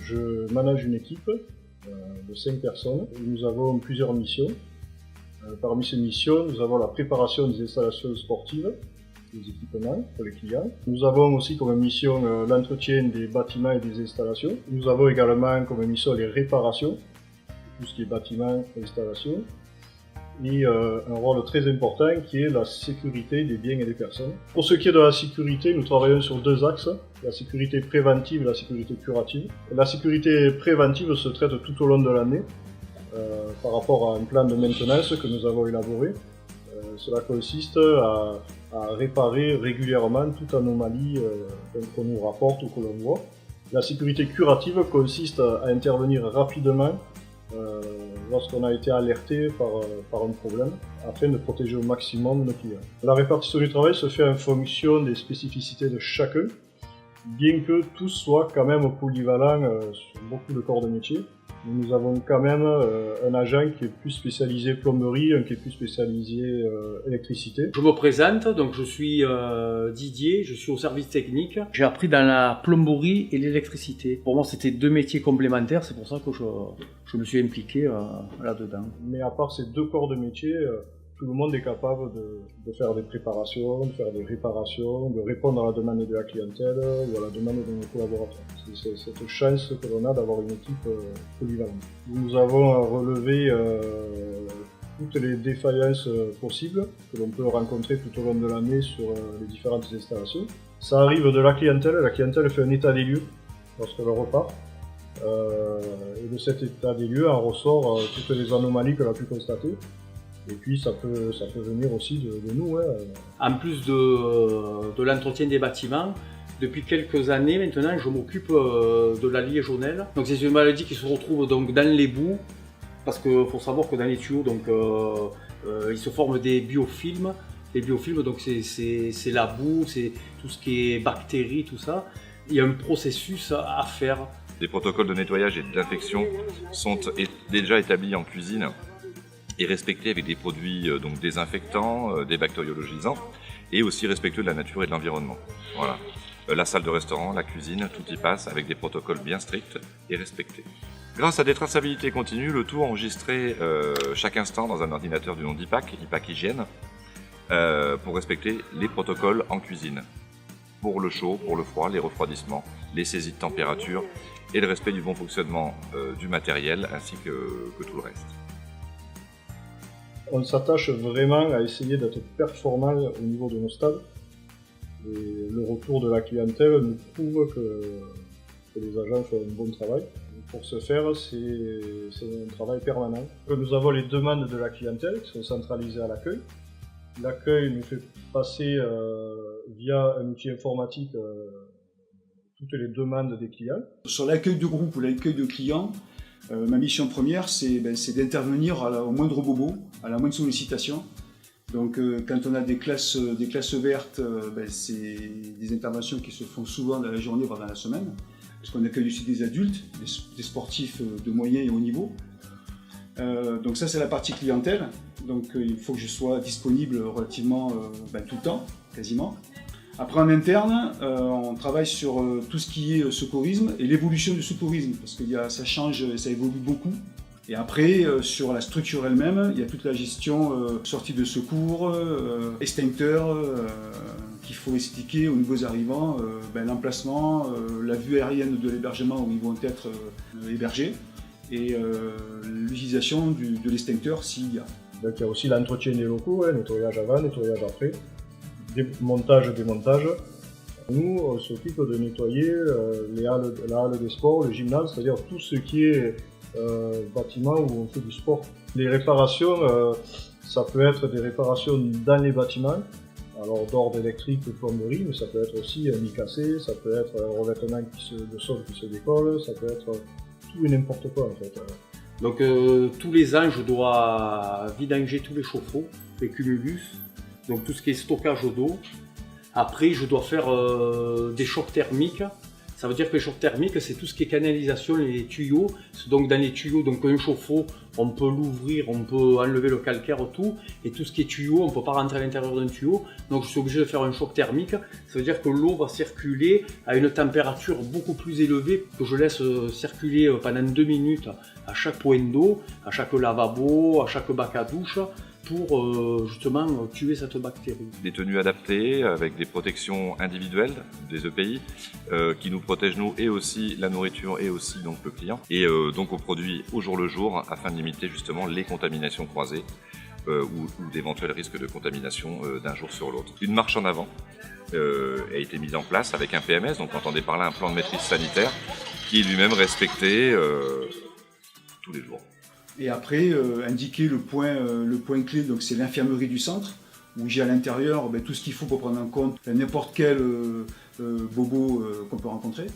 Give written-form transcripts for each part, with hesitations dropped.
Je manage une équipe de 5 personnes. Nous avons plusieurs missions. Parmi ces missions, nous avons la préparation des installations sportives, des équipements pour les clients. Nous avons aussi comme mission l'entretien des bâtiments et des installations. Nous avons également comme mission les réparations, tout ce qui est bâtiments, installations. Et un rôle très important qui est la sécurité des biens et des personnes. Pour ce qui est de la sécurité, nous travaillons sur 2 axes, la sécurité préventive et la sécurité curative. La sécurité préventive se traite tout au long de l'année par rapport à un plan de maintenance que nous avons élaboré. Cela consiste à réparer régulièrement toute anomalie qu'on nous rapporte ou que l'on voit. La sécurité curative consiste à intervenir rapidement lorsqu'on a été alerté par un problème, afin de protéger au maximum nos clients. La répartition du travail se fait en fonction des spécificités de chacun, bien que tous soient quand même polyvalents sur beaucoup de corps de métier. Nous avons quand même un agent qui est plus spécialisé plomberie, un qui est plus spécialisé électricité. Je me présente, donc je suis Didier, je suis au service technique. J'ai appris dans la plomberie et l'électricité. Pour moi, c'était 2 métiers complémentaires, c'est pour ça que je me suis impliqué là-dedans. Mais à part ces 2 corps de métier, tout le monde est capable de faire des préparations, de faire des réparations, de répondre à la demande de la clientèle ou à la demande de nos collaborateurs. C'est cette chance que l'on a d'avoir une équipe polyvalente. Nous avons relevé toutes les défaillances possibles que l'on peut rencontrer tout au long de l'année sur les différentes installations. Ça arrive de la clientèle fait un état des lieux lorsqu'elle repart. Et de cet état des lieux en ressort toutes les anomalies qu'elle a pu constater. Et puis ça peut venir aussi de nous. Ouais. En plus de l'entretien des bâtiments, depuis quelques années maintenant, je m'occupe de la liégionelle. Donc c'est une maladie qui se retrouve donc dans les boues, parce qu'il faut savoir que dans les tuyaux, donc, il se forment des biofilms. Les biofilms, donc c'est la boue, c'est tout ce qui est bactéries, tout ça. Il y a un processus à faire. Des protocoles de nettoyage et d'infection sont déjà établis en cuisine et respectés avec des produits donc désinfectants, débactériologisants et aussi respectueux de la nature et de l'environnement. Voilà. La salle de restaurant, la cuisine, tout y passe avec des protocoles bien stricts et respectés. Grâce à des traçabilités continues, le tout enregistré chaque instant dans un ordinateur du nom d'IPAC, IPAC Hygiène, pour respecter les protocoles en cuisine. Pour le chaud, pour le froid, les refroidissements, les saisies de température et le respect du bon fonctionnement du matériel ainsi que tout le reste. On s'attache vraiment à essayer d'être performant au niveau de nos stades. Et le retour de la clientèle nous prouve que les agents font un bon travail. Pour ce faire, c'est un travail permanent. Nous avons les demandes de la clientèle qui sont centralisées à l'accueil. L'accueil nous fait passer via un outil informatique toutes les demandes des clients. Sur l'accueil de groupe ou l'accueil de clients, ma mission première, c'est d'intervenir au moindre bobo, à la moindre sollicitation. Donc, quand on a des classes vertes, c'est des interventions qui se font souvent dans la journée, voire dans la semaine, parce qu'on accueille aussi des adultes, des sportifs de moyen et haut niveau. Donc ça, c'est la partie clientèle. Donc, il faut que je sois disponible relativement tout le temps, quasiment. Après, en interne, on travaille sur tout ce qui est secourisme et l'évolution du secourisme, parce que ça change et ça évolue beaucoup. Et après, sur la structure elle-même, il y a toute la gestion sortie de secours, extincteurs, qu'il faut expliquer aux nouveaux arrivants, l'emplacement, la vue aérienne de l'hébergement où ils vont être hébergés, et l'utilisation de l'extincteur s'il y a. Donc il y a aussi l'entretien des locaux, nettoyage avant, nettoyage après. Montage, démontage. Nous, on s'occupe de nettoyer la halle des sports, le gymnase, c'est-à-dire tout ce qui est bâtiment où on fait du sport. Les réparations, ça peut être des réparations dans les bâtiments, alors d'ordre électrique ou plomberie, mais ça peut être aussi un lit cassé, ça peut être un revêtement de sol qui se décolle, ça peut être tout et n'importe quoi en fait. Donc tous les ans, je dois vidanger tous les chauffe-eau, les cumulus, donc tout ce qui est stockage d'eau. Après, je dois faire des chocs thermiques Ça veut dire que les chocs thermiques, c'est tout ce qui est canalisation, les tuyaux. Donc dans les tuyaux, donc un chauffe-eau, on peut l'ouvrir, on peut enlever le calcaire, tout. Et tout ce qui est tuyau, on ne peut pas rentrer à l'intérieur d'un tuyau. Donc je suis obligé de faire un choc thermique. Ça veut dire que l'eau va circuler à une température beaucoup plus élevée, que je laisse circuler pendant 2 minutes à chaque point d'eau, à chaque lavabo, à chaque bac à douche, pour justement tuer cette bactérie. Des tenues adaptées avec des protections individuelles des EPI qui nous protègent nous et aussi la nourriture et aussi donc le client. Et donc on produit au jour le jour afin de limiter justement les contaminations croisées ou d'éventuels risques de contamination d'un jour sur l'autre. Une marche en avant a été mise en place avec un PMS, donc on entendait par là un plan de maîtrise sanitaire qui est lui-même respecté tous les jours. Et après, indiquer le point clé, donc c'est l'infirmerie du centre, où j'ai à l'intérieur tout ce qu'il faut pour prendre en compte n'importe quel bobo qu'on peut rencontrer.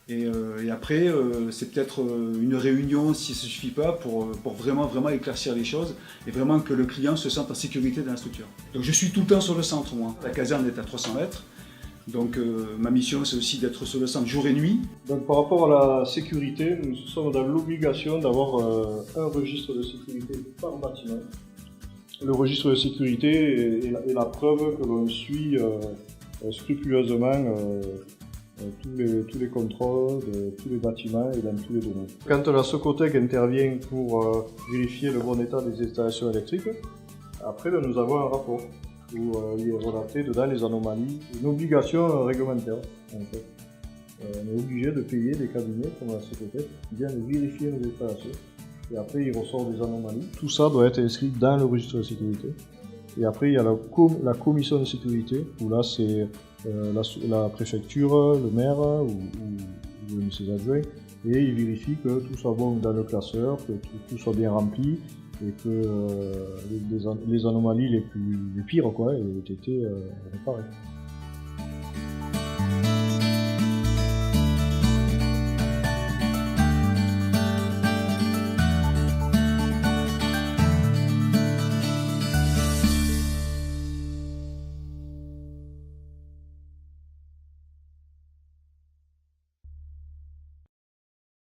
Et après, c'est peut-être une réunion, si ça ne suffit pas, pour vraiment éclaircir les choses et vraiment que le client se sente en sécurité dans la structure. Donc je suis tout le temps sur le centre, moi. La caserne est à 300 mètres. Donc ma mission, c'est aussi d'être sur le centre jour et nuit. Donc par rapport à la sécurité, nous sommes dans l'obligation d'avoir un registre de sécurité par bâtiment. Le registre de sécurité est la preuve que l'on suit scrupuleusement tous les contrôles de tous les bâtiments et dans tous les domaines. Quand la Socotec intervient pour vérifier le bon état des installations électriques, après nous avons un rapport où il est relaté dedans les anomalies, une obligation réglementaire en fait. On est obligé de payer des cabinets comme la Socotec qui viennent vérifier nos installations et après il ressort des anomalies. Tout ça doit être inscrit dans le registre de sécurité. Et après il y a la commission de sécurité où là c'est la préfecture, le maire ou ses adjoints et ils vérifient que tout soit bon dans le classeur, que tout soit bien rempli et que les anomalies les pires aient été réparées.